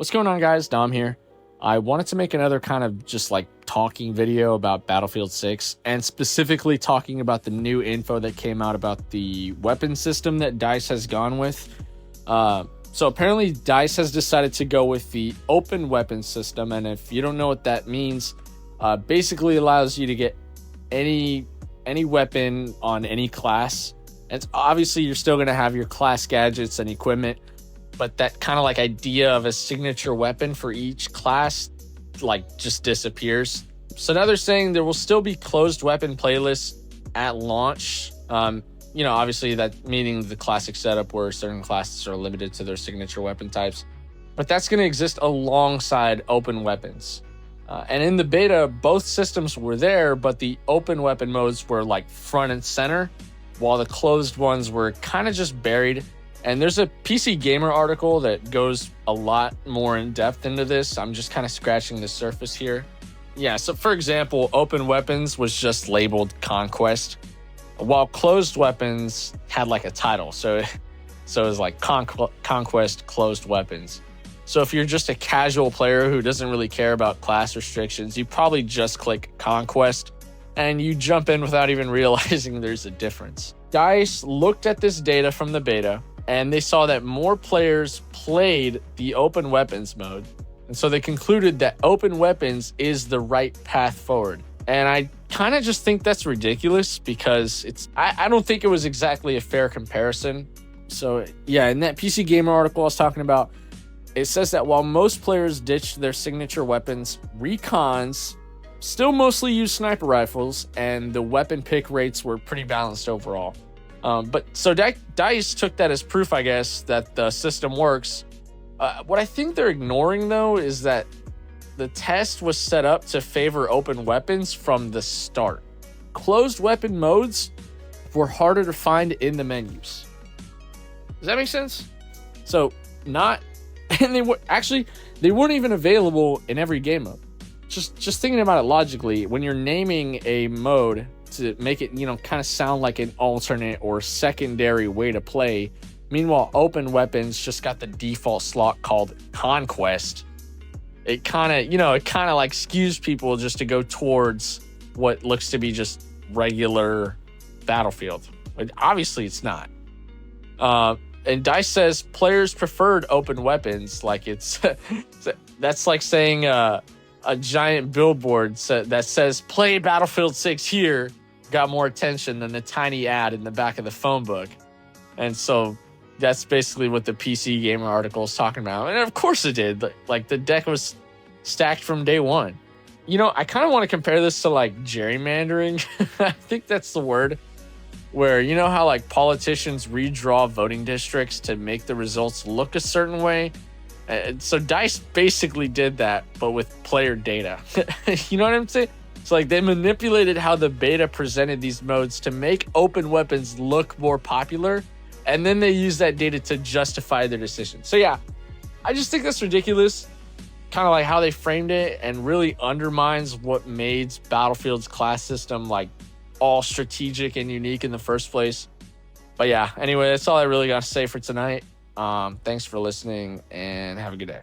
What's going on, guys? Dom here. I wanted to make another kind of just like talking video about Battlefield 6 and specifically talking about the new info that came out about the weapon system that DICE has gone with. So apparently DICE has decided to go with the open weapon system, and if you don't know what that means, basically allows you to get any weapon on any class. And obviously you're still going to have your class gadgets and equipment, but that kind of like idea of a signature weapon for each class like just disappears. So now they're saying there will still be closed weapon playlists at launch. Obviously that meaning the classic setup where certain classes are limited to their signature weapon types, but that's going to exist alongside open weapons. And in the beta, both systems were there, but the open weapon modes were like front and center, while the closed ones were kind of just buried. And there's a PC Gamer article that goes a lot more in depth into this. I'm just kind of scratching the surface here. Yeah, so for example, open weapons was just labeled Conquest, while closed weapons had like a title. So it was like Conquest Closed Weapons. So if you're just a casual player who doesn't really care about class restrictions, you probably just click Conquest and you jump in without even realizing there's a difference. DICE looked at this data from the beta and they saw that more players played the open weapons mode. And so they concluded that open weapons is the right path forward. And I kind of just think that's ridiculous because I don't think it was exactly a fair comparison. So yeah, in that PC Gamer article I was talking about, it says that while most players ditched their signature weapons, recons still mostly use sniper rifles, and the weapon pick rates were pretty balanced overall. But so DICE took that as proof, I guess, that the system works. What I think they're ignoring, though, is that the test was set up to favor open weapons from the start. Closed weapon modes were harder to find in the menus. Does that make sense? So and they weren't even available in every game mode. Just thinking about it logically, when you're naming a mode to make it, kind of sound like an alternate or secondary way to play. Meanwhile, open weapons just got the default slot called Conquest. It kind of like skews people just to go towards what looks to be just regular Battlefield. But obviously it's not. And DICE says players preferred open weapons. Like that's like saying a giant billboard that says play Battlefield 6 here got more attention than the tiny ad in the back of the phone book. And so that's basically what the PC Gamer article is talking about. And of course it did. Like the deck was stacked from day one. I kind of want to compare this to like gerrymandering. I think that's the word. Where how like politicians redraw voting districts to make the results look a certain way. So DICE basically did that, but with player data. You know what I'm saying? It's like they manipulated how the beta presented these modes to make open weapons look more popular, and then they use that data to justify their decision. So yeah, I just think that's ridiculous. Kind of like how they framed it, and really undermines what made Battlefield's class system like all strategic and unique in the first place. But yeah, anyway, that's all I really got to say for tonight. Thanks for listening and have a good day.